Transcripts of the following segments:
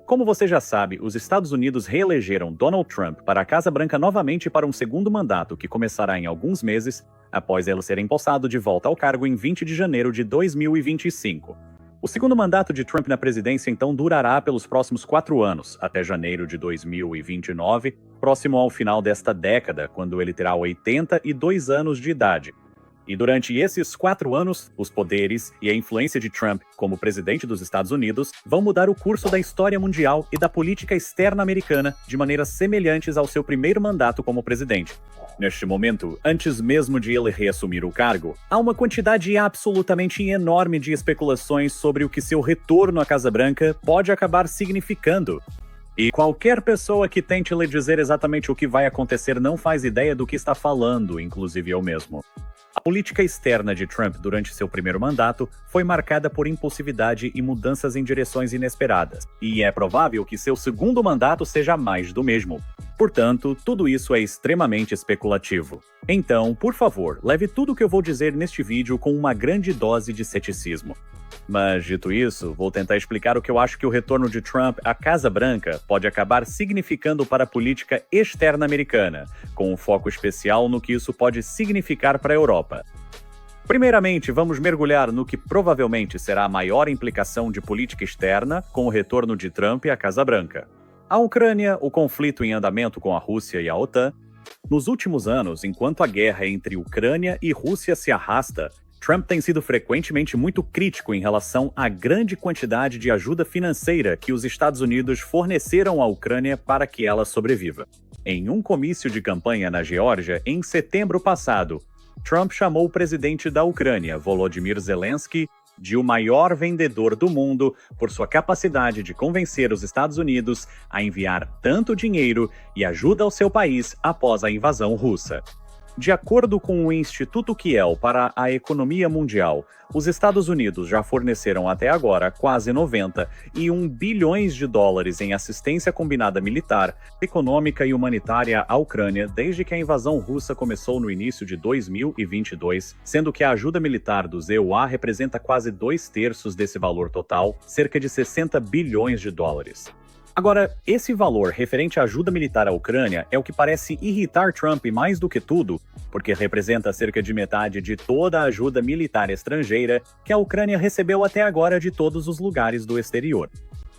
Como você já sabe, os Estados Unidos reelegeram Donald Trump para a Casa Branca novamente para um segundo mandato que começará em alguns meses, após ele ser empossado de volta ao cargo em 20 de janeiro de 2025. O segundo mandato de Trump na presidência então durará pelos próximos 4 anos, até janeiro de 2029, próximo ao final desta década, quando ele terá 82 anos de idade. E durante esses 4 anos, os poderes e a influência de Trump como presidente dos Estados Unidos vão mudar o curso da história mundial e da política externa americana de maneiras semelhantes ao seu primeiro mandato como presidente. Neste momento, antes mesmo de ele reassumir o cargo, há uma quantidade absolutamente enorme de especulações sobre o que seu retorno à Casa Branca pode acabar significando. E qualquer pessoa que tente lhe dizer exatamente o que vai acontecer não faz ideia do que está falando, inclusive eu mesmo. A política externa de Trump durante seu primeiro mandato foi marcada por impulsividade e mudanças em direções inesperadas, e é provável que seu segundo mandato seja mais do mesmo. Portanto, tudo isso é extremamente especulativo. Então, por favor, leve tudo o que eu vou dizer neste vídeo com uma grande dose de ceticismo. Mas, dito isso, vou tentar explicar o que eu acho que o retorno de Trump à Casa Branca pode acabar significando para a política externa americana, com um foco especial no que isso pode significar para a Europa. Primeiramente, vamos mergulhar no que provavelmente será a maior implicação de política externa com o retorno de Trump à Casa Branca. A Ucrânia, o conflito em andamento com a Rússia e a OTAN. Nos últimos anos, enquanto a guerra entre Ucrânia e Rússia se arrasta, Trump tem sido frequentemente muito crítico em relação à grande quantidade de ajuda financeira que os Estados Unidos forneceram à Ucrânia para que ela sobreviva. Em um comício de campanha na Geórgia, em setembro passado, Trump chamou o presidente da Ucrânia, Volodymyr Zelensky, de o maior vendedor do mundo por sua capacidade de convencer os Estados Unidos a enviar tanto dinheiro e ajuda ao seu país após a invasão russa. De acordo com o Instituto Kiel para a Economia Mundial, os Estados Unidos já forneceram até agora quase 91 bilhões de dólares em assistência combinada militar, econômica e humanitária à Ucrânia desde que a invasão russa começou no início de 2022, sendo que a ajuda militar do EUA representa quase 2/3 desse valor total, cerca de 60 bilhões de dólares. Agora, esse valor referente à ajuda militar à Ucrânia é o que parece irritar Trump mais do que tudo, porque representa cerca de metade de toda a ajuda militar estrangeira que a Ucrânia recebeu até agora de todos os lugares do exterior.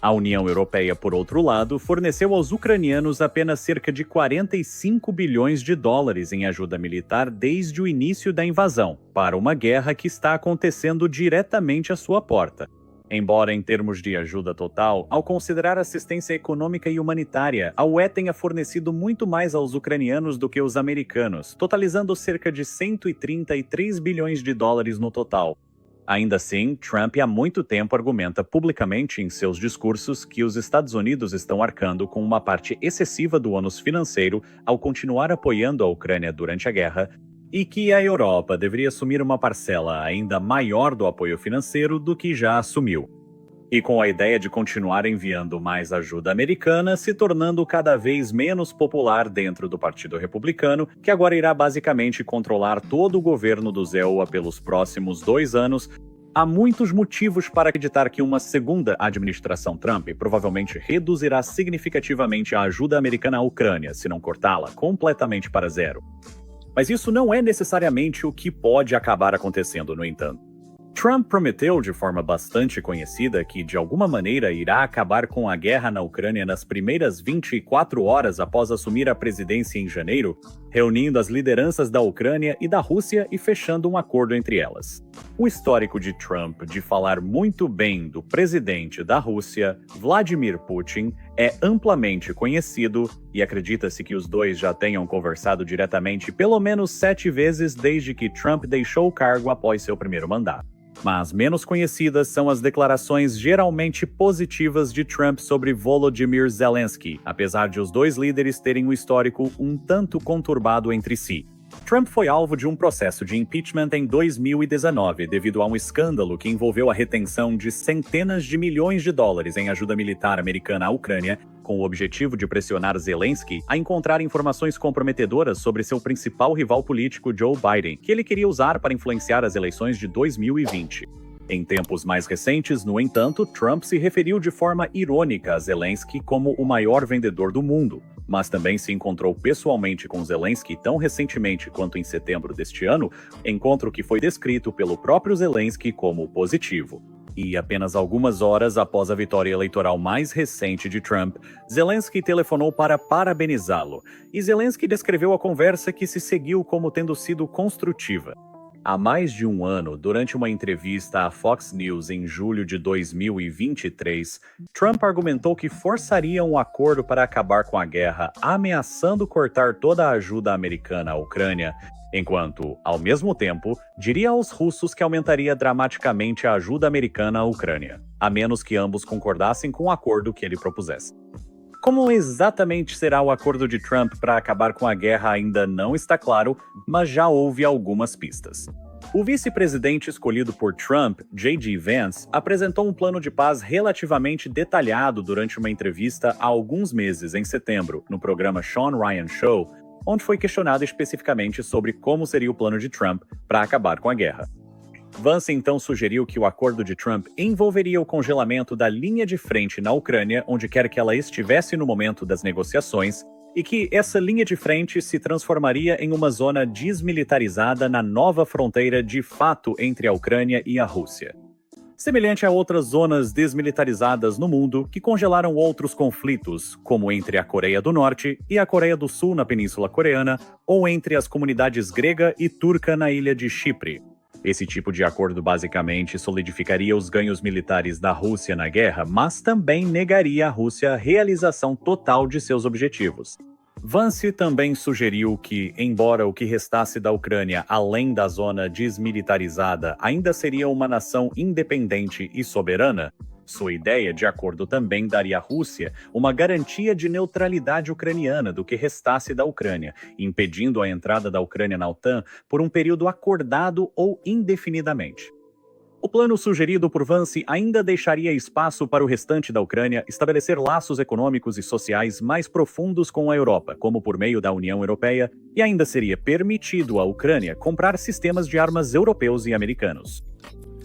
A União Europeia, por outro lado, forneceu aos ucranianos apenas cerca de 45 bilhões de dólares em ajuda militar desde o início da invasão, para uma guerra que está acontecendo diretamente à sua porta. Embora em termos de ajuda total, ao considerar assistência econômica e humanitária, a UE tenha fornecido muito mais aos ucranianos do que os americanos, totalizando cerca de 133 bilhões de dólares no total. Ainda assim, Trump há muito tempo argumenta publicamente em seus discursos que os Estados Unidos estão arcando com uma parte excessiva do ônus financeiro ao continuar apoiando a Ucrânia durante a guerra, e que a Europa deveria assumir uma parcela ainda maior do apoio financeiro do que já assumiu. E com a ideia de continuar enviando mais ajuda americana se tornando cada vez menos popular dentro do Partido Republicano, que agora irá basicamente controlar todo o governo do EUA pelos próximos 2 anos, há muitos motivos para acreditar que uma segunda administração Trump provavelmente reduzirá significativamente a ajuda americana à Ucrânia, se não cortá-la completamente para zero. Mas isso não é necessariamente o que pode acabar acontecendo, no entanto. Trump prometeu de forma bastante conhecida que, de alguma maneira, irá acabar com a guerra na Ucrânia nas primeiras 24 horas após assumir a presidência em janeiro, reunindo as lideranças da Ucrânia e da Rússia e fechando um acordo entre elas. O histórico de Trump de falar muito bem do presidente da Rússia, Vladimir Putin, é amplamente conhecido e acredita-se que os dois já tenham conversado diretamente pelo menos 7 vezes desde que Trump deixou o cargo após seu primeiro mandato. Mas menos conhecidas são as declarações geralmente positivas de Trump sobre Volodymyr Zelensky, apesar de os dois líderes terem um histórico um tanto conturbado entre si. Trump foi alvo de um processo de impeachment em 2019 devido a um escândalo que envolveu a retenção de centenas de milhões de dólares em ajuda militar americana à Ucrânia, com o objetivo de pressionar Zelensky a encontrar informações comprometedoras sobre seu principal rival político Joe Biden, que ele queria usar para influenciar as eleições de 2020. Em tempos mais recentes, no entanto, Trump se referiu de forma irônica a Zelensky como o maior vendedor do mundo, mas também se encontrou pessoalmente com Zelensky tão recentemente quanto em setembro deste ano, encontro que foi descrito pelo próprio Zelensky como positivo. E apenas algumas horas após a vitória eleitoral mais recente de Trump, Zelensky telefonou para parabenizá-lo, e Zelensky descreveu a conversa que se seguiu como tendo sido construtiva. Há mais de um ano, durante uma entrevista à Fox News em julho de 2023, Trump argumentou que forçaria um acordo para acabar com a guerra, ameaçando cortar toda a ajuda americana à Ucrânia, enquanto, ao mesmo tempo, diria aos russos que aumentaria dramaticamente a ajuda americana à Ucrânia, a menos que ambos concordassem com o acordo que ele propusesse. Como exatamente será o acordo de Trump para acabar com a guerra ainda não está claro, mas já houve algumas pistas. O vice-presidente escolhido por Trump, J.D. Vance, apresentou um plano de paz relativamente detalhado durante uma entrevista há alguns meses, em setembro, no programa Sean Ryan Show, onde foi questionado especificamente sobre como seria o plano de Trump para acabar com a guerra. Vance então sugeriu que o acordo de Trump envolveria o congelamento da linha de frente na Ucrânia, onde quer que ela estivesse no momento das negociações, e que essa linha de frente se transformaria em uma zona desmilitarizada na nova fronteira de fato entre a Ucrânia e a Rússia. Semelhante a outras zonas desmilitarizadas no mundo que congelaram outros conflitos, como entre a Coreia do Norte e a Coreia do Sul na Península Coreana, ou entre as comunidades grega e turca na ilha de Chipre. Esse tipo de acordo basicamente solidificaria os ganhos militares da Rússia na guerra, mas também negaria à Rússia a realização total de seus objetivos. Vance também sugeriu que, embora o que restasse da Ucrânia além da zona desmilitarizada ainda seria uma nação independente e soberana, sua ideia de acordo também daria à Rússia uma garantia de neutralidade ucraniana do que restasse da Ucrânia, impedindo a entrada da Ucrânia na OTAN por um período acordado ou indefinidamente. O plano sugerido por Vance ainda deixaria espaço para o restante da Ucrânia estabelecer laços econômicos e sociais mais profundos com a Europa, como por meio da União Europeia, e ainda seria permitido à Ucrânia comprar sistemas de armas europeus e americanos.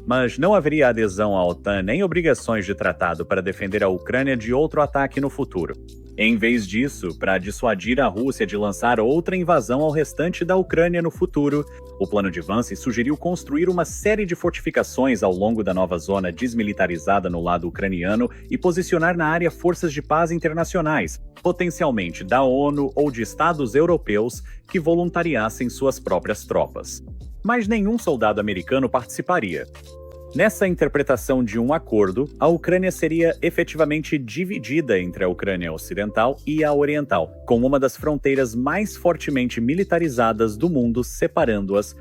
Mas não haveria adesão à OTAN nem obrigações de tratado para defender a Ucrânia de outro ataque no futuro. Em vez disso, para dissuadir a Rússia de lançar outra invasão ao restante da Ucrânia no futuro, o plano de Vance sugeriu construir uma série de fortificações ao longo da nova zona desmilitarizada no lado ucraniano e posicionar na área forças de paz internacionais, potencialmente da ONU ou de estados europeus que voluntariassem suas próprias tropas. Mas nenhum soldado americano participaria. Nessa interpretação de um acordo, a Ucrânia seria efetivamente dividida entre a Ucrânia Ocidental e a Oriental, com uma das fronteiras mais fortemente militarizadas do mundo separando-as,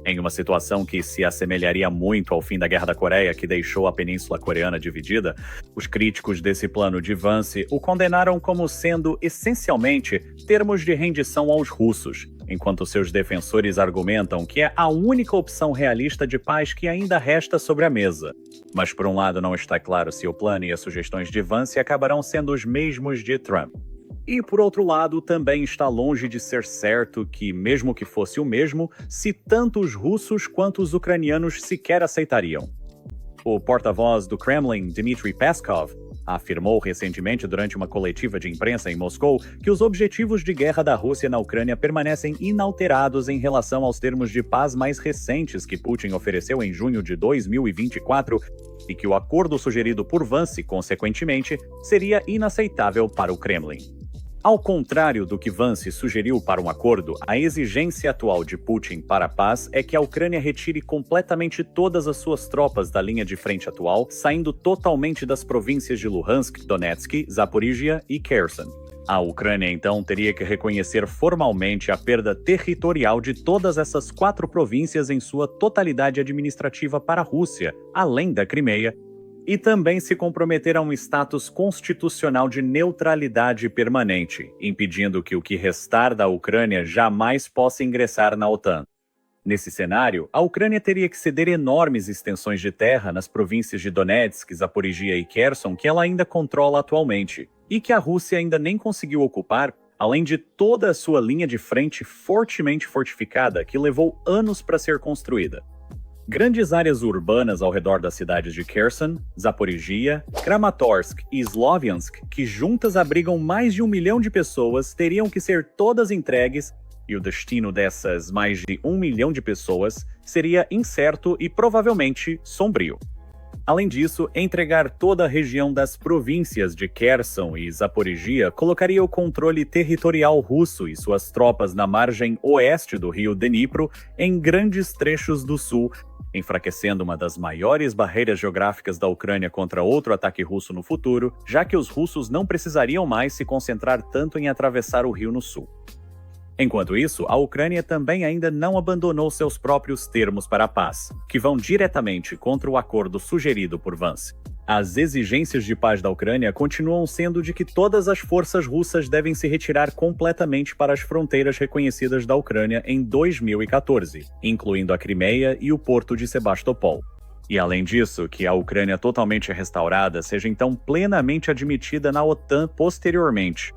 em uma situação que se assemelharia muito ao fim da Guerra da Coreia, que deixou a Península Coreana dividida. Os críticos desse plano de Vance o condenaram como sendo, essencialmente, termos de rendição aos russos, enquanto seus defensores argumentam que é a única opção realista de paz que ainda resta sobre a mesa. Mas por um lado não está claro se o plano e as sugestões de Vance acabarão sendo os mesmos de Trump. E por outro lado, também está longe de ser certo que, mesmo que fosse o mesmo, se tanto os russos quanto os ucranianos sequer aceitariam. O porta-voz do Kremlin, Dmitry Peskov, afirmou recentemente durante uma coletiva de imprensa em Moscou que os objetivos de guerra da Rússia na Ucrânia permanecem inalterados em relação aos termos de paz mais recentes que Putin ofereceu em junho de 2024 e que o acordo sugerido por Vance, consequentemente, seria inaceitável para o Kremlin. Ao contrário do que Vance sugeriu para um acordo, a exigência atual de Putin para a paz é que a Ucrânia retire completamente todas as suas tropas da linha de frente atual, saindo totalmente das províncias de Luhansk, Donetsk, Zaporizhia e Kherson. A Ucrânia, então, teria que reconhecer formalmente a perda territorial de todas essas 4 províncias em sua totalidade administrativa para a Rússia, além da Crimeia, e também se comprometer a um status constitucional de neutralidade permanente, impedindo que o que restar da Ucrânia jamais possa ingressar na OTAN. Nesse cenário, a Ucrânia teria que ceder enormes extensões de terra nas províncias de Donetsk, Zaporizhia e Kherson que ela ainda controla atualmente, e que a Rússia ainda nem conseguiu ocupar, além de toda a sua linha de frente fortemente fortificada que levou anos para ser construída. Grandes áreas urbanas ao redor das cidades de Kherson, Zaporizhia, Kramatorsk e Sloviansk, que juntas abrigam mais de 1 milhão de pessoas, teriam que ser todas entregues, e o destino dessas mais de 1 milhão de pessoas seria incerto e provavelmente sombrio. Além disso, entregar toda a região das províncias de Kherson e Zaporizhia colocaria o controle territorial russo e suas tropas na margem oeste do rio Dnipro em grandes trechos do sul, enfraquecendo uma das maiores barreiras geográficas da Ucrânia contra outro ataque russo no futuro, já que os russos não precisariam mais se concentrar tanto em atravessar o rio no sul. Enquanto isso, a Ucrânia também ainda não abandonou seus próprios termos para a paz, que vão diretamente contra o acordo sugerido por Vance. As exigências de paz da Ucrânia continuam sendo de que todas as forças russas devem se retirar completamente para as fronteiras reconhecidas da Ucrânia em 2014, incluindo a Crimeia e o porto de Sebastopol. E além disso, que a Ucrânia totalmente restaurada seja então plenamente admitida na OTAN posteriormente.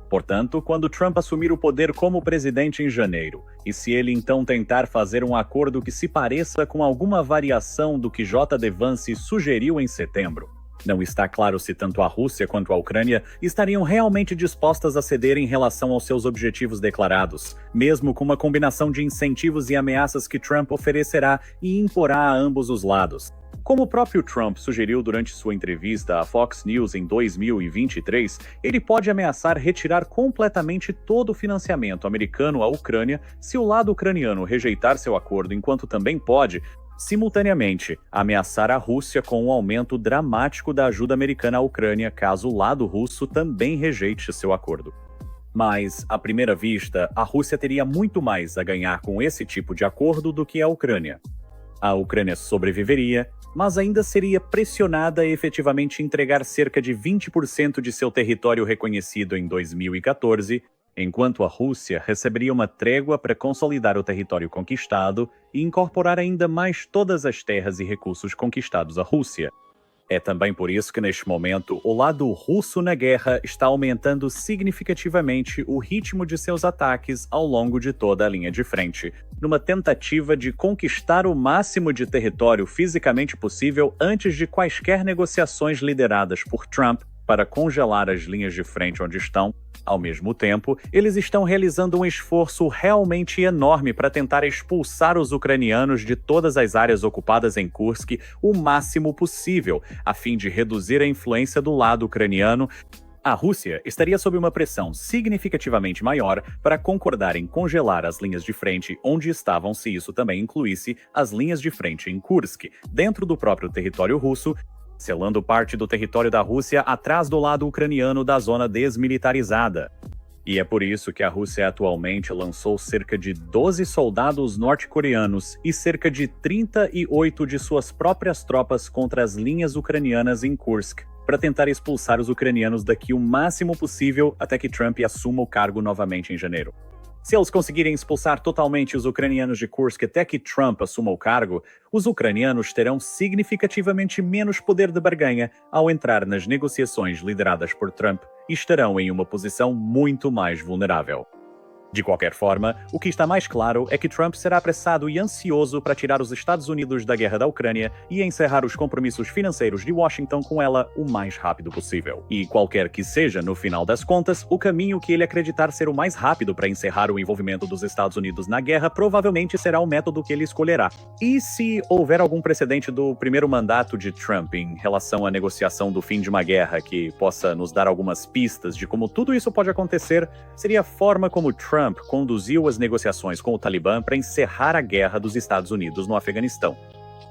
Portanto, quando Trump assumir o poder como presidente em janeiro, e se ele então tentar fazer um acordo que se pareça com alguma variação do que J.D. Vance sugeriu em setembro, não está claro se tanto a Rússia quanto a Ucrânia estariam realmente dispostas a ceder em relação aos seus objetivos declarados, mesmo com uma combinação de incentivos e ameaças que Trump oferecerá e imporá a ambos os lados. Como o próprio Trump sugeriu durante sua entrevista à Fox News em 2023, ele pode ameaçar retirar completamente todo o financiamento americano à Ucrânia se o lado ucraniano rejeitar seu acordo, enquanto também pode, simultaneamente, ameaçar a Rússia com um aumento dramático da ajuda americana à Ucrânia caso o lado russo também rejeite seu acordo. Mas, à primeira vista, a Rússia teria muito mais a ganhar com esse tipo de acordo do que a Ucrânia. A Ucrânia sobreviveria, mas ainda seria pressionada a efetivamente entregar cerca de 20% de seu território reconhecido em 2014, enquanto a Rússia receberia uma trégua para consolidar o território conquistado e incorporar ainda mais todas as terras e recursos conquistados à Rússia. É também por isso que, neste momento, o lado russo na guerra está aumentando significativamente o ritmo de seus ataques ao longo de toda a linha de frente, numa tentativa de conquistar o máximo de território fisicamente possível antes de quaisquer negociações lideradas por Trump para congelar as linhas de frente onde estão. Ao mesmo tempo, eles estão realizando um esforço realmente enorme para tentar expulsar os ucranianos de todas as áreas ocupadas em Kursk o máximo possível, a fim de reduzir a influência do lado ucraniano. A Rússia estaria sob uma pressão significativamente maior para concordar em congelar as linhas de frente onde estavam, se isso também incluísse as linhas de frente em Kursk, dentro do próprio território russo, selando parte do território da Rússia atrás do lado ucraniano da zona desmilitarizada. E é por isso que a Rússia atualmente lançou cerca de 12 soldados norte-coreanos e cerca de 38 de suas próprias tropas contra as linhas ucranianas em Kursk, para tentar expulsar os ucranianos daqui o máximo possível até que Trump assuma o cargo novamente em janeiro. Se eles conseguirem expulsar totalmente os ucranianos de Kursk até que Trump assuma o cargo, os ucranianos terão significativamente menos poder de barganha ao entrar nas negociações lideradas por Trump e estarão em uma posição muito mais vulnerável. De qualquer forma, o que está mais claro é que Trump será apressado e ansioso para tirar os Estados Unidos da guerra da Ucrânia e encerrar os compromissos financeiros de Washington com ela o mais rápido possível. E qualquer que seja, no final das contas, o caminho que ele acreditar ser o mais rápido para encerrar o envolvimento dos Estados Unidos na guerra provavelmente será o método que ele escolherá. E se houver algum precedente do primeiro mandato de Trump em relação à negociação do fim de uma guerra que possa nos dar algumas pistas de como tudo isso pode acontecer, seria a forma como Trump conduziu as negociações com o Talibã para encerrar a guerra dos Estados Unidos no Afeganistão.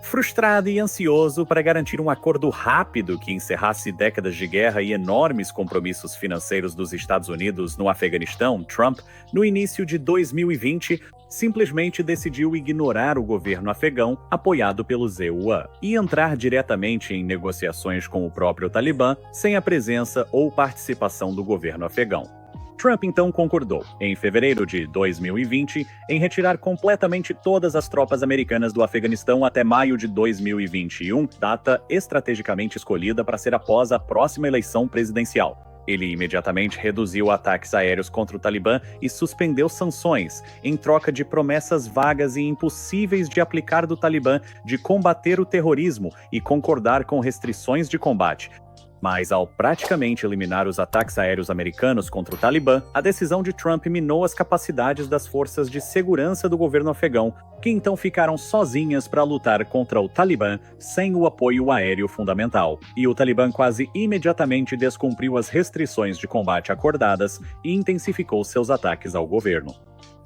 Frustrado e ansioso para garantir um acordo rápido que encerrasse décadas de guerra e enormes compromissos financeiros dos Estados Unidos no Afeganistão, Trump, no início de 2020, simplesmente decidiu ignorar o governo afegão, apoiado pelos EUA, e entrar diretamente em negociações com o próprio Talibã, sem a presença ou participação do governo afegão. Trump então concordou, em fevereiro de 2020, em retirar completamente todas as tropas americanas do Afeganistão até maio de 2021, data estrategicamente escolhida para ser após a próxima eleição presidencial. Ele imediatamente reduziu ataques aéreos contra o Talibã e suspendeu sanções, em troca de promessas vagas e impossíveis de aplicar do Talibã de combater o terrorismo e concordar com restrições de combate. Mas, ao praticamente eliminar os ataques aéreos americanos contra o Talibã, a decisão de Trump minou as capacidades das forças de segurança do governo afegão, que então ficaram sozinhas para lutar contra o Talibã sem o apoio aéreo fundamental. E o Talibã quase imediatamente descumpriu as restrições de combate acordadas e intensificou seus ataques ao governo.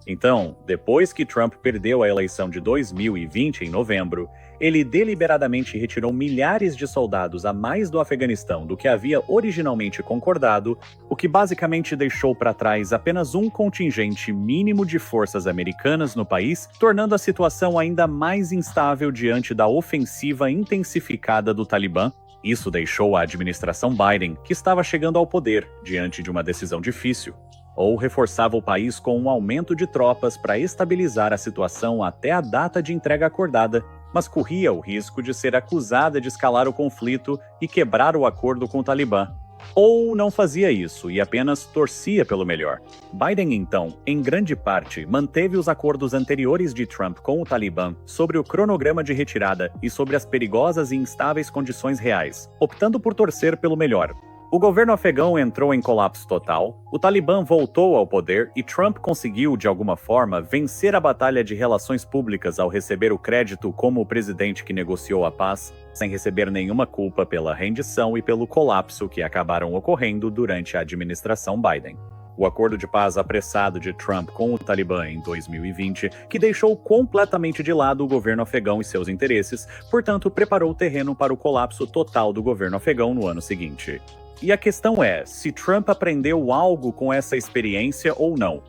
Então, depois que Trump perdeu a eleição de 2020 em novembro, ele deliberadamente retirou milhares de soldados a mais do Afeganistão do que havia originalmente concordado, o que basicamente deixou para trás apenas um contingente mínimo de forças americanas no país, tornando a situação ainda mais instável diante da ofensiva intensificada do Talibã. Isso deixou a administração Biden, que estava chegando ao poder, diante de uma decisão difícil. Ou reforçava o país com um aumento de tropas para estabilizar a situação até a data de entrega acordada, mas corria o risco de ser acusada de escalar o conflito e quebrar o acordo com o Talibã. Ou não fazia isso e apenas torcia pelo melhor. Biden, então, em grande parte, manteve os acordos anteriores de Trump com o Talibã sobre o cronograma de retirada e sobre as perigosas e instáveis condições reais, optando por torcer pelo melhor. O governo afegão entrou em colapso total, o Talibã voltou ao poder e Trump conseguiu, de alguma forma, vencer a batalha de relações públicas ao receber o crédito como o presidente que negociou a paz, sem receber nenhuma culpa pela rendição e pelo colapso que acabaram ocorrendo durante a administração Biden. O acordo de paz apressado de Trump com o Talibã em 2020, que deixou completamente de lado o governo afegão e seus interesses, portanto, preparou o terreno para o colapso total do governo afegão no ano seguinte. E a questão é, se Trump aprendeu algo com essa experiência ou não.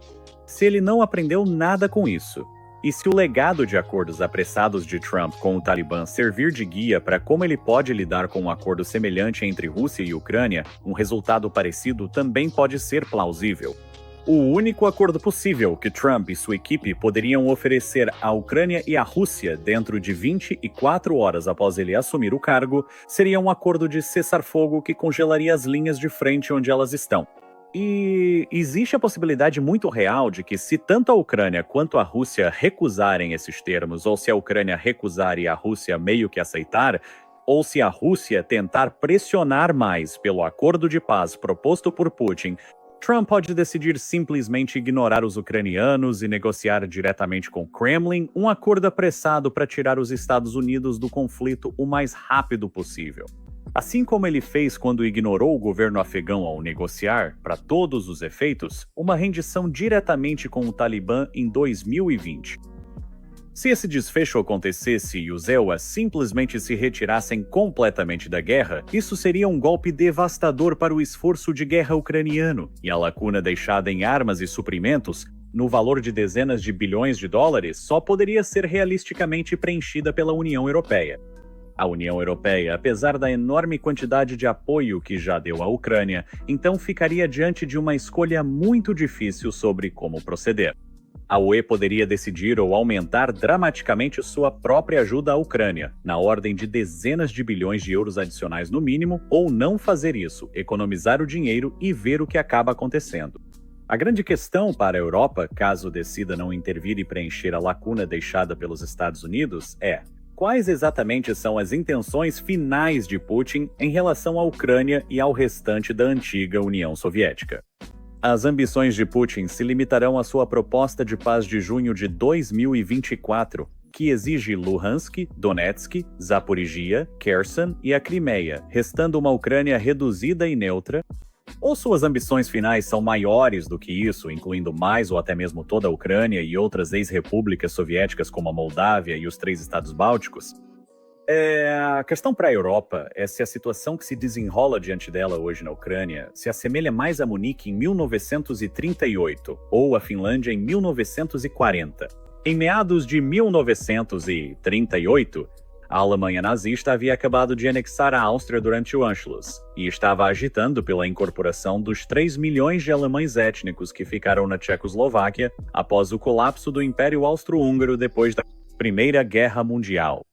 Se ele não aprendeu nada com isso, e se o legado de acordos apressados de Trump com o Talibã servir de guia para como ele pode lidar com um acordo semelhante entre Rússia e Ucrânia, um resultado parecido também pode ser plausível. O único acordo possível que Trump e sua equipe poderiam oferecer à Ucrânia e à Rússia dentro de 24 horas após ele assumir o cargo seria um acordo de cessar-fogo que congelaria as linhas de frente onde elas estão. E existe a possibilidade muito real de que, se tanto a Ucrânia quanto a Rússia recusarem esses termos, ou se a Ucrânia recusar e a Rússia meio que aceitar, ou se a Rússia tentar pressionar mais pelo acordo de paz proposto por Putin, Trump pode decidir simplesmente ignorar os ucranianos e negociar diretamente com o Kremlin um acordo apressado para tirar os Estados Unidos do conflito o mais rápido possível. Assim como ele fez quando ignorou o governo afegão ao negociar, para todos os efeitos, uma rendição diretamente com o Talibã em 2020. Se esse desfecho acontecesse e os EUAs simplesmente se retirassem completamente da guerra, isso seria um golpe devastador para o esforço de guerra ucraniano, e a lacuna deixada em armas e suprimentos, no valor de dezenas de bilhões de dólares, só poderia ser realisticamente preenchida pela União Europeia. A União Europeia, apesar da enorme quantidade de apoio que já deu à Ucrânia, então ficaria diante de uma escolha muito difícil sobre como proceder. A UE poderia decidir ou aumentar dramaticamente sua própria ajuda à Ucrânia, na ordem de dezenas de bilhões de euros adicionais no mínimo, ou não fazer isso, economizar o dinheiro e ver o que acaba acontecendo. A grande questão para a Europa, caso decida não intervir e preencher a lacuna deixada pelos Estados Unidos, é: quais exatamente são as intenções finais de Putin em relação à Ucrânia e ao restante da antiga União Soviética? As ambições de Putin se limitarão à sua proposta de paz de junho de 2024, que exige Luhansk, Donetsk, Zaporizhia, Kherson e a Crimeia, restando uma Ucrânia reduzida e neutra? Ou suas ambições finais são maiores do que isso, incluindo mais ou até mesmo toda a Ucrânia e outras ex-repúblicas soviéticas como a Moldávia e os 3 estados bálticos? A questão para a Europa é se a situação que se desenrola diante dela hoje na Ucrânia se assemelha mais a Munique em 1938 ou a Finlândia em 1940. Em meados de 1938, a Alemanha nazista havia acabado de anexar a Áustria durante o Anschluss e estava agitando pela incorporação dos 3 milhões de alemães étnicos que ficaram na Tchecoslováquia após o colapso do Império Austro-Húngaro depois da Primeira Guerra Mundial.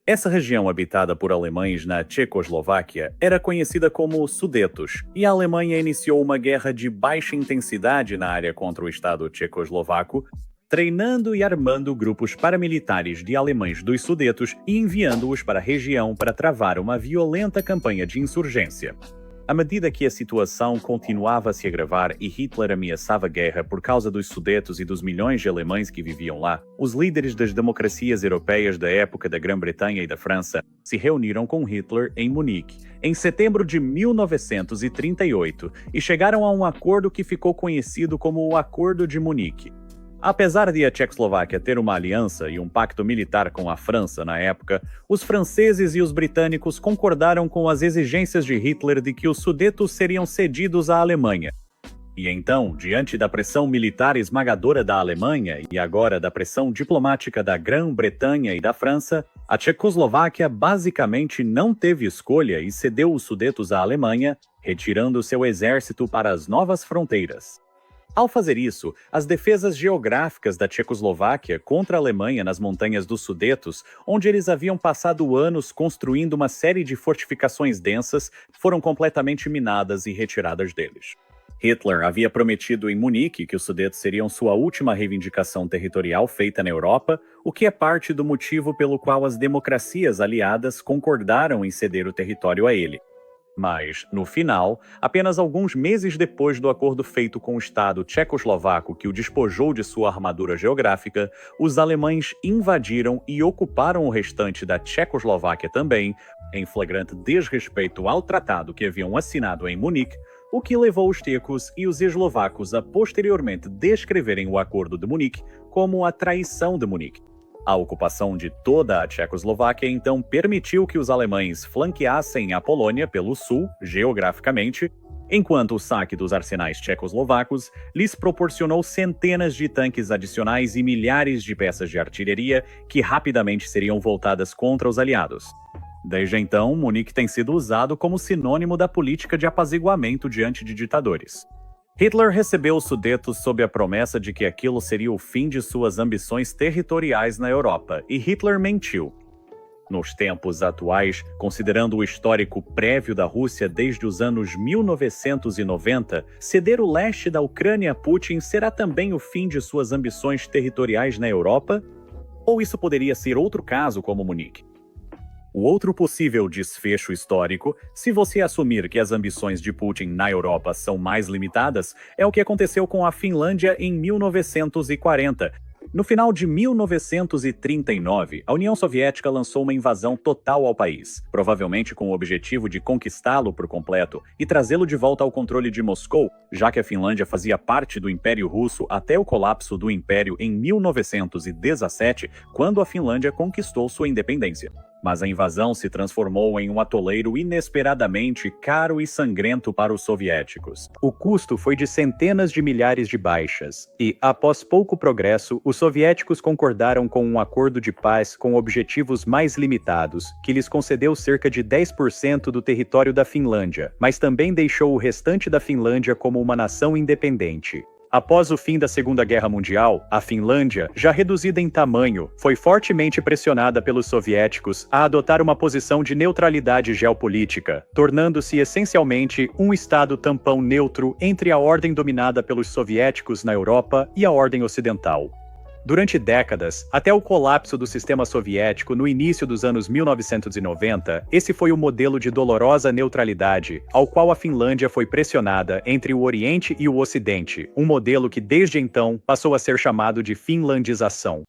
Essa região habitada por alemães na Tchecoslováquia era conhecida como Sudetos, e a Alemanha iniciou uma guerra de baixa intensidade na área contra o Estado tchecoslovaco, treinando e armando grupos paramilitares de alemães dos Sudetos e enviando-os para a região para travar uma violenta campanha de insurgência. À medida que a situação continuava a se agravar e Hitler ameaçava guerra por causa dos Sudetos e dos milhões de alemães que viviam lá, os líderes das democracias europeias da época da Grã-Bretanha e da França se reuniram com Hitler em Munique, em setembro de 1938, e chegaram a um acordo que ficou conhecido como o Acordo de Munique. Apesar de a Tchecoslováquia ter uma aliança e um pacto militar com a França na época, os franceses e os britânicos concordaram com as exigências de Hitler de que os Sudetos seriam cedidos à Alemanha. E então, diante da pressão militar esmagadora da Alemanha e agora da pressão diplomática da Grã-Bretanha e da França, a Tchecoslováquia basicamente não teve escolha e cedeu os Sudetos à Alemanha, retirando seu exército para as novas fronteiras. Ao fazer isso, as defesas geográficas da Tchecoslováquia contra a Alemanha nas montanhas dos Sudetos, onde eles haviam passado anos construindo uma série de fortificações densas, foram completamente minadas e retiradas deles. Hitler havia prometido em Munique que os Sudetos seriam sua última reivindicação territorial feita na Europa, o que é parte do motivo pelo qual as democracias aliadas concordaram em ceder o território a ele. Mas, no final, apenas alguns meses depois do acordo feito com o Estado tchecoslovaco que o despojou de sua armadura geográfica, os alemães invadiram e ocuparam o restante da Tchecoslováquia também, em flagrante desrespeito ao tratado que haviam assinado em Munique, o que levou os tchecos e os eslovacos a posteriormente descreverem o Acordo de Munique como a traição de Munique. A ocupação de toda a Tchecoslováquia então permitiu que os alemães flanqueassem a Polônia pelo sul, geograficamente, enquanto o saque dos arsenais tchecoslovacos lhes proporcionou centenas de tanques adicionais e milhares de peças de artilharia que rapidamente seriam voltadas contra os aliados. Desde então, Munique tem sido usado como sinônimo da política de apaziguamento diante de ditadores. Hitler recebeu os Sudetos sob a promessa de que aquilo seria o fim de suas ambições territoriais na Europa, e Hitler mentiu. Nos tempos atuais, considerando o histórico prévio da Rússia desde os anos 1990, ceder o leste da Ucrânia a Putin será também o fim de suas ambições territoriais na Europa? Ou isso poderia ser outro caso como Munique? O outro possível desfecho histórico, se você assumir que as ambições de Putin na Europa são mais limitadas, é o que aconteceu com a Finlândia em 1940. No final de 1939, a União Soviética lançou uma invasão total ao país, provavelmente com o objetivo de conquistá-lo por completo e trazê-lo de volta ao controle de Moscou, já que a Finlândia fazia parte do Império Russo até o colapso do Império em 1917, quando a Finlândia conquistou sua independência. Mas a invasão se transformou em um atoleiro inesperadamente caro e sangrento para os soviéticos. O custo foi de centenas de milhares de baixas, e, após pouco progresso, os soviéticos concordaram com um acordo de paz com objetivos mais limitados, que lhes concedeu cerca de 10% do território da Finlândia, mas também deixou o restante da Finlândia como uma nação independente. Após o fim da Segunda Guerra Mundial, a Finlândia, já reduzida em tamanho, foi fortemente pressionada pelos soviéticos a adotar uma posição de neutralidade geopolítica, tornando-se essencialmente um estado tampão neutro entre a ordem dominada pelos soviéticos na Europa e a ordem ocidental. Durante décadas, até o colapso do sistema soviético no início dos anos 1990, esse foi o modelo de dolorosa neutralidade, ao qual a Finlândia foi pressionada entre o Oriente e o Ocidente, um modelo que desde então passou a ser chamado de finlandização.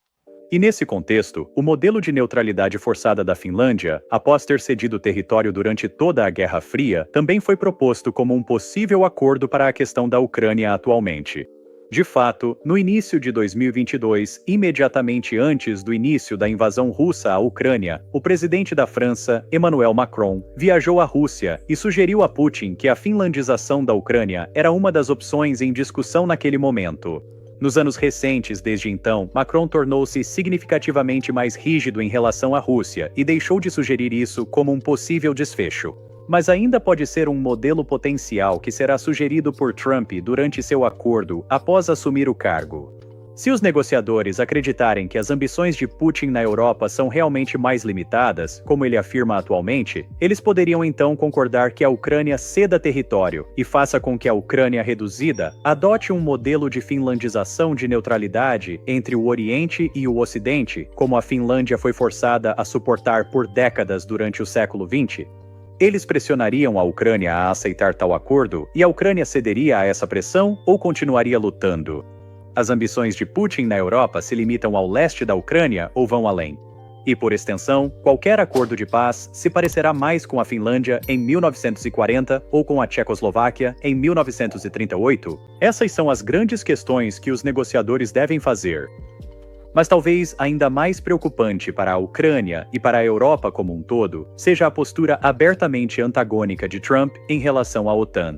E nesse contexto, o modelo de neutralidade forçada da Finlândia, após ter cedido território durante toda a Guerra Fria, também foi proposto como um possível acordo para a questão da Ucrânia atualmente. De fato, no início de 2022, imediatamente antes do início da invasão russa à Ucrânia, o presidente da França, Emmanuel Macron, viajou à Rússia e sugeriu a Putin que a finlandização da Ucrânia era uma das opções em discussão naquele momento. Nos anos recentes, desde então, Macron tornou-se significativamente mais rígido em relação à Rússia e deixou de sugerir isso como um possível desfecho. Mas ainda pode ser um modelo potencial que será sugerido por Trump durante seu acordo após assumir o cargo. Se os negociadores acreditarem que as ambições de Putin na Europa são realmente mais limitadas, como ele afirma atualmente, eles poderiam então concordar que a Ucrânia ceda território e faça com que a Ucrânia reduzida adote um modelo de finlandização de neutralidade entre o Oriente e o Ocidente, como a Finlândia foi forçada a suportar por décadas durante o século XX. Eles pressionariam a Ucrânia a aceitar tal acordo e a Ucrânia cederia a essa pressão ou continuaria lutando? As ambições de Putin na Europa se limitam ao leste da Ucrânia ou vão além? E, por extensão, qualquer acordo de paz se parecerá mais com a Finlândia em 1940 ou com a Tchecoslováquia em 1938? Essas são as grandes questões que os negociadores devem fazer. Mas talvez ainda mais preocupante para a Ucrânia e para a Europa como um todo seja a postura abertamente antagônica de Trump em relação à OTAN.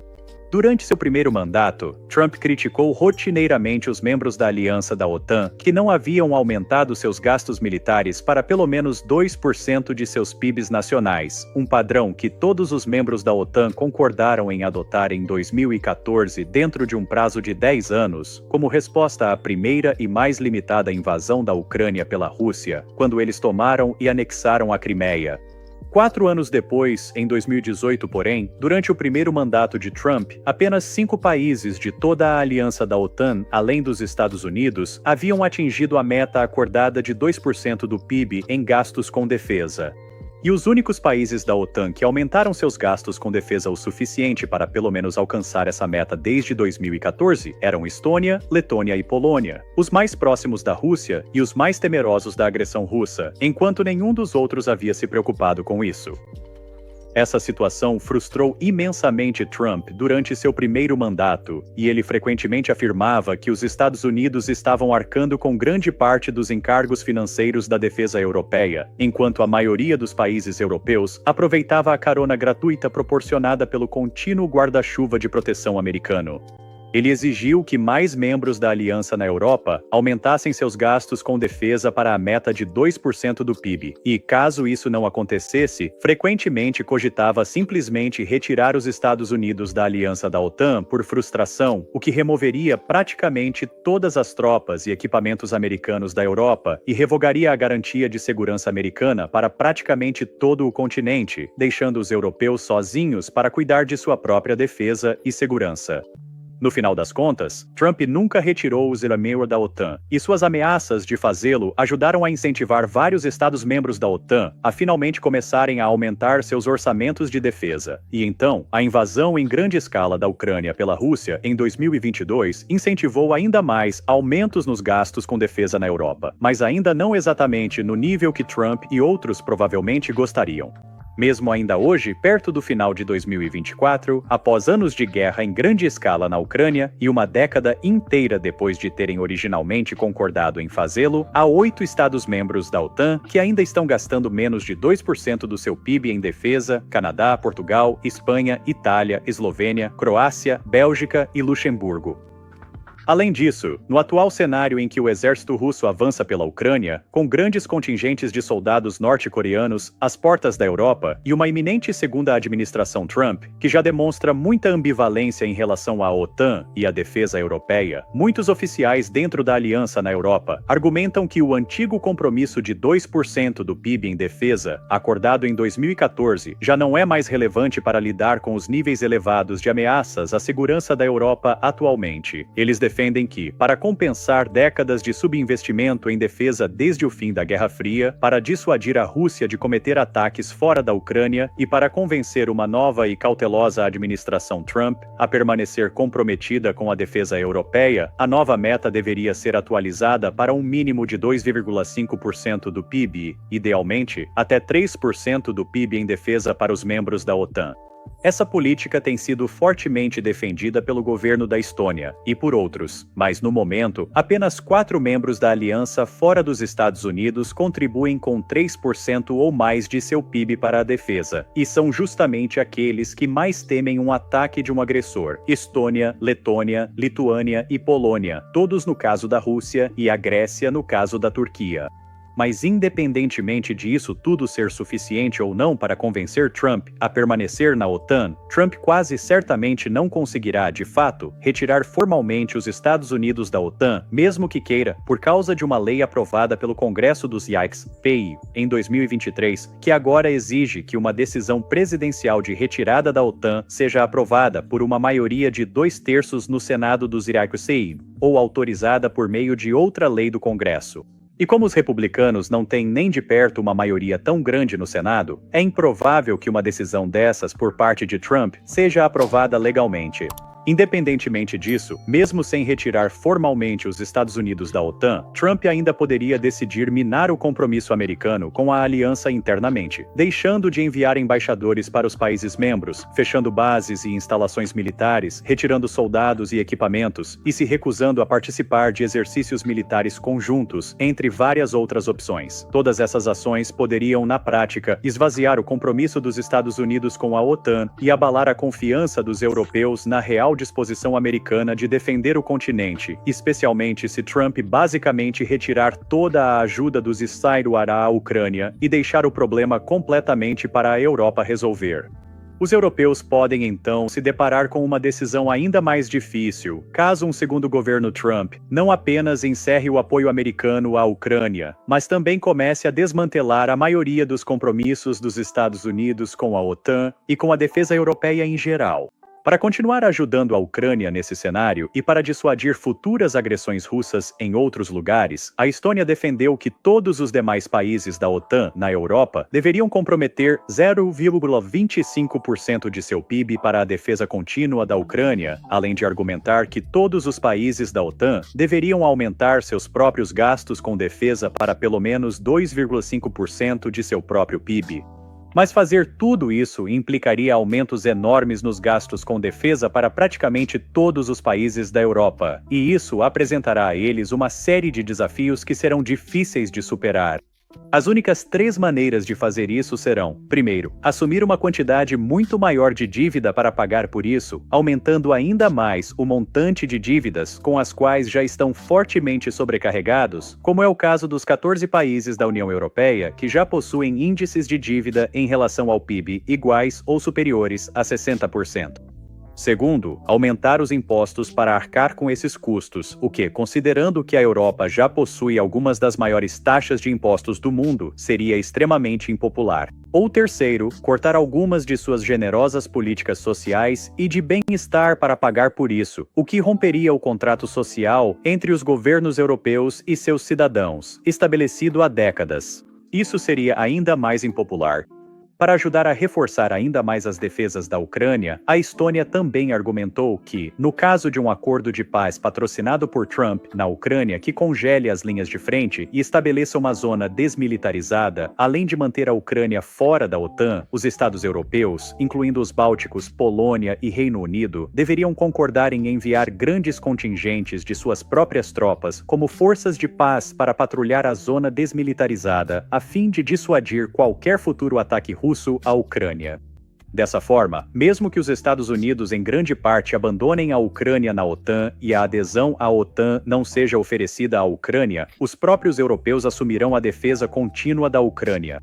Durante seu primeiro mandato, Trump criticou rotineiramente os membros da aliança da OTAN que não haviam aumentado seus gastos militares para pelo menos 2% de seus PIBs nacionais, um padrão que todos os membros da OTAN concordaram em adotar em 2014 dentro de um prazo de 10 anos, como resposta à primeira e mais limitada invasão da Ucrânia pela Rússia, quando eles tomaram e anexaram a Crimeia. 4 anos depois, em 2018, porém, durante o primeiro mandato de Trump, apenas 5 países de toda a aliança da OTAN, além dos Estados Unidos, haviam atingido a meta acordada de 2% do PIB em gastos com defesa. E os únicos países da OTAN que aumentaram seus gastos com defesa o suficiente para pelo menos alcançar essa meta desde 2014 eram Estônia, Letônia e Polônia, os mais próximos da Rússia e os mais temerosos da agressão russa, enquanto nenhum dos outros havia se preocupado com isso. Essa situação frustrou imensamente Trump durante seu primeiro mandato, e ele frequentemente afirmava que os Estados Unidos estavam arcando com grande parte dos encargos financeiros da defesa europeia, enquanto a maioria dos países europeus aproveitava a carona gratuita proporcionada pelo contínuo guarda-chuva de proteção americano. Ele exigiu que mais membros da aliança na Europa aumentassem seus gastos com defesa para a meta de 2% do PIB, e, caso isso não acontecesse, frequentemente cogitava simplesmente retirar os Estados Unidos da aliança da OTAN por frustração, o que removeria praticamente todas as tropas e equipamentos americanos da Europa e revogaria a garantia de segurança americana para praticamente todo o continente, deixando os europeus sozinhos para cuidar de sua própria defesa e segurança. No final das contas, Trump nunca retirou os elementos da OTAN, e suas ameaças de fazê-lo ajudaram a incentivar vários Estados-membros da OTAN a finalmente começarem a aumentar seus orçamentos de defesa. E então, a invasão em grande escala da Ucrânia pela Rússia em 2022 incentivou ainda mais aumentos nos gastos com defesa na Europa, mas ainda não exatamente no nível que Trump e outros provavelmente gostariam. Mesmo ainda hoje, perto do final de 2024, após anos de guerra em grande escala na Ucrânia e uma década inteira depois de terem originalmente concordado em fazê-lo, há 8 Estados-membros da OTAN que ainda estão gastando menos de 2% do seu PIB em defesa: Canadá, Portugal, Espanha, Itália, Eslovênia, Croácia, Bélgica e Luxemburgo. Além disso, no atual cenário em que o exército russo avança pela Ucrânia, com grandes contingentes de soldados norte-coreanos às portas da Europa e uma iminente segunda administração Trump, que já demonstra muita ambivalência em relação à OTAN e à defesa europeia, muitos oficiais dentro da aliança na Europa argumentam que o antigo compromisso de 2% do PIB em defesa, acordado em 2014, já não é mais relevante para lidar com os níveis elevados de ameaças à segurança da Europa atualmente. Eles defendem que, para compensar décadas de subinvestimento em defesa desde o fim da Guerra Fria, para dissuadir a Rússia de cometer ataques fora da Ucrânia e para convencer uma nova e cautelosa administração Trump a permanecer comprometida com a defesa europeia, a nova meta deveria ser atualizada para um mínimo de 2,5% do PIB, idealmente, até 3% do PIB em defesa para os membros da OTAN. Essa política tem sido fortemente defendida pelo governo da Estônia e por outros, mas no momento, apenas 4 membros da aliança fora dos Estados Unidos contribuem com 3% ou mais de seu PIB para a defesa, e são justamente aqueles que mais temem um ataque de um agressor: Estônia, Letônia, Lituânia e Polônia, todos no caso da Rússia, e a Grécia no caso da Turquia. Mas independentemente disso tudo ser suficiente ou não para convencer Trump a permanecer na OTAN, Trump quase certamente não conseguirá, de fato, retirar formalmente os Estados Unidos da OTAN, mesmo que queira, por causa de uma lei aprovada pelo Congresso dos PI em 2023, que agora exige que uma decisão presidencial de retirada da OTAN seja aprovada por uma maioria de 2/3 no Senado dos PI, ou autorizada por meio de outra lei do Congresso. E como os republicanos não têm nem de perto uma maioria tão grande no Senado, é improvável que uma decisão dessas por parte de Trump seja aprovada legalmente. Independentemente disso, mesmo sem retirar formalmente os Estados Unidos da OTAN, Trump ainda poderia decidir minar o compromisso americano com a aliança internamente, deixando de enviar embaixadores para os países membros, fechando bases e instalações militares, retirando soldados e equipamentos, e se recusando a participar de exercícios militares conjuntos, entre várias outras opções. Todas essas ações poderiam, na prática, esvaziar o compromisso dos Estados Unidos com a OTAN e abalar a confiança dos europeus na real disposição americana de defender o continente, especialmente se Trump basicamente retirar toda a ajuda dos Estados Unidos à Ucrânia e deixar o problema completamente para a Europa resolver. Os europeus podem então se deparar com uma decisão ainda mais difícil, caso um segundo governo Trump não apenas encerre o apoio americano à Ucrânia, mas também comece a desmantelar a maioria dos compromissos dos Estados Unidos com a OTAN e com a defesa europeia em geral. Para continuar ajudando a Ucrânia nesse cenário e para dissuadir futuras agressões russas em outros lugares, a Estônia defendeu que todos os demais países da OTAN na Europa deveriam comprometer 0,25% de seu PIB para a defesa contínua da Ucrânia, além de argumentar que todos os países da OTAN deveriam aumentar seus próprios gastos com defesa para pelo menos 2,5% de seu próprio PIB. Mas fazer tudo isso implicaria aumentos enormes nos gastos com defesa para praticamente todos os países da Europa, e isso apresentará a eles uma série de desafios que serão difíceis de superar. As únicas 3 maneiras de fazer isso serão: primeiro, assumir uma quantidade muito maior de dívida para pagar por isso, aumentando ainda mais o montante de dívidas com as quais já estão fortemente sobrecarregados, como é o caso dos 14 países da União Europeia que já possuem índices de dívida em relação ao PIB iguais ou superiores a 60%. Segundo, aumentar os impostos para arcar com esses custos, o que, considerando que a Europa já possui algumas das maiores taxas de impostos do mundo, seria extremamente impopular. Ou terceiro, cortar algumas de suas generosas políticas sociais e de bem-estar para pagar por isso, o que romperia o contrato social entre os governos europeus e seus cidadãos, estabelecido há décadas. Isso seria ainda mais impopular. Para ajudar a reforçar ainda mais as defesas da Ucrânia, a Estônia também argumentou que, no caso de um acordo de paz patrocinado por Trump na Ucrânia que congele as linhas de frente e estabeleça uma zona desmilitarizada, além de manter a Ucrânia fora da OTAN, os Estados europeus, incluindo os Bálticos, Polônia e Reino Unido, deveriam concordar em enviar grandes contingentes de suas próprias tropas como forças de paz para patrulhar a zona desmilitarizada, a fim de dissuadir qualquer futuro ataque russo à Ucrânia. Dessa forma, mesmo que os Estados Unidos em grande parte abandonem a Ucrânia na OTAN e a adesão à OTAN não seja oferecida à Ucrânia, os próprios europeus assumirão a defesa contínua da Ucrânia.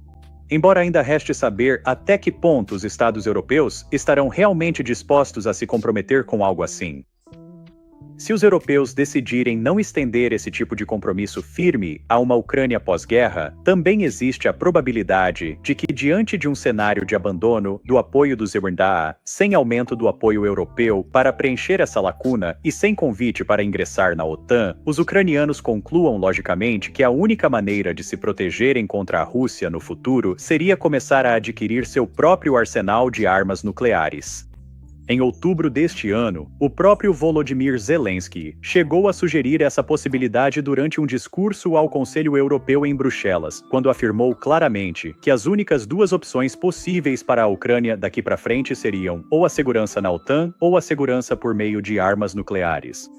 Embora ainda reste saber até que ponto os Estados europeus estarão realmente dispostos a se comprometer com algo assim. Se os europeus decidirem não estender esse tipo de compromisso firme a uma Ucrânia pós-guerra, também existe a probabilidade de que, diante de um cenário de abandono do apoio dos EURDA, sem aumento do apoio europeu para preencher essa lacuna e sem convite para ingressar na OTAN, os ucranianos concluam logicamente que a única maneira de se protegerem contra a Rússia no futuro seria começar a adquirir seu próprio arsenal de armas nucleares. Em outubro deste ano, o próprio Volodymyr Zelensky chegou a sugerir essa possibilidade durante um discurso ao Conselho Europeu em Bruxelas, quando afirmou claramente que as únicas 2 opções possíveis para a Ucrânia daqui para frente seriam ou a segurança na OTAN ou a segurança por meio de armas nucleares.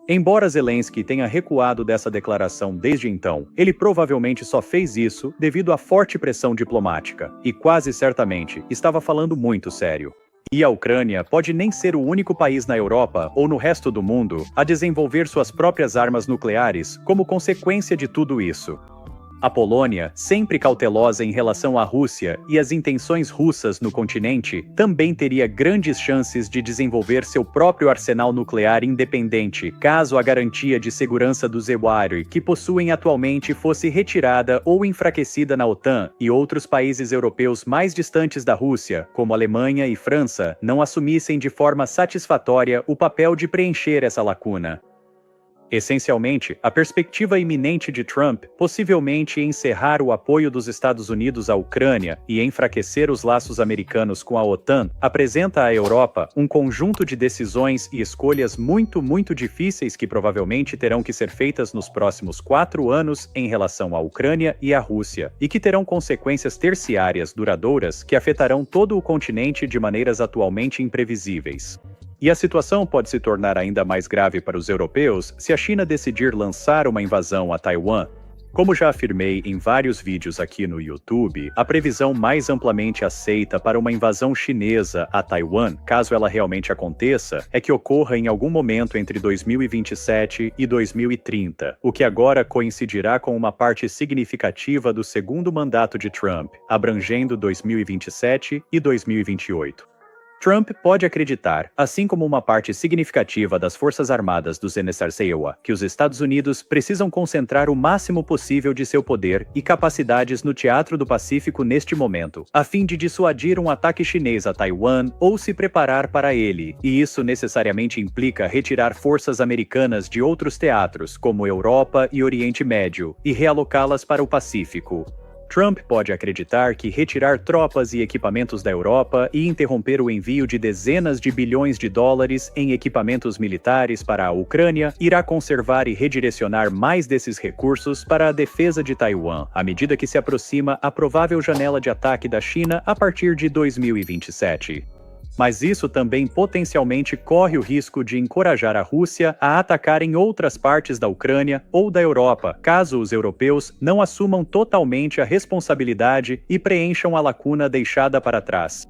Embora Zelensky tenha recuado dessa declaração desde então, ele provavelmente só fez isso devido à forte pressão diplomática, e quase certamente estava falando muito sério. E a Ucrânia pode nem ser o único país na Europa ou no resto do mundo a desenvolver suas próprias armas nucleares como consequência de tudo isso. A Polônia, sempre cautelosa em relação à Rússia e as intenções russas no continente, também teria grandes chances de desenvolver seu próprio arsenal nuclear independente, caso a garantia de segurança do Zewari que possuem atualmente fosse retirada ou enfraquecida na OTAN e outros países europeus mais distantes da Rússia, como Alemanha e França, não assumissem de forma satisfatória o papel de preencher essa lacuna. Essencialmente, a perspectiva iminente de Trump, possivelmente encerrar o apoio dos Estados Unidos à Ucrânia e enfraquecer os laços americanos com a OTAN, apresenta à Europa um conjunto de decisões e escolhas muito difíceis que provavelmente terão que ser feitas nos próximos 4 anos em relação à Ucrânia e à Rússia, e que terão consequências terciárias duradouras que afetarão todo o continente de maneiras atualmente imprevisíveis. E a situação pode se tornar ainda mais grave para os europeus se a China decidir lançar uma invasão a Taiwan. Como já afirmei em vários vídeos aqui no YouTube, a previsão mais amplamente aceita para uma invasão chinesa a Taiwan, caso ela realmente aconteça, é que ocorra em algum momento entre 2027 e 2030, o que agora coincidirá com uma parte significativa do segundo mandato de Trump, abrangendo 2027 e 2028. Trump pode acreditar, assim como uma parte significativa das Forças Armadas do NSRCEWA, que os Estados Unidos precisam concentrar o máximo possível de seu poder e capacidades no Teatro do Pacífico neste momento, a fim de dissuadir um ataque chinês a Taiwan ou se preparar para ele, e isso necessariamente implica retirar forças americanas de outros teatros, como Europa e Oriente Médio, e realocá-las para o Pacífico. Trump pode acreditar que retirar tropas e equipamentos da Europa e interromper o envio de dezenas de bilhões de dólares em equipamentos militares para a Ucrânia irá conservar e redirecionar mais desses recursos para a defesa de Taiwan, à medida que se aproxima a provável janela de ataque da China a partir de 2027. Mas isso também potencialmente corre o risco de encorajar a Rússia a atacar em outras partes da Ucrânia ou da Europa, caso os europeus não assumam totalmente a responsabilidade e preencham a lacuna deixada para trás.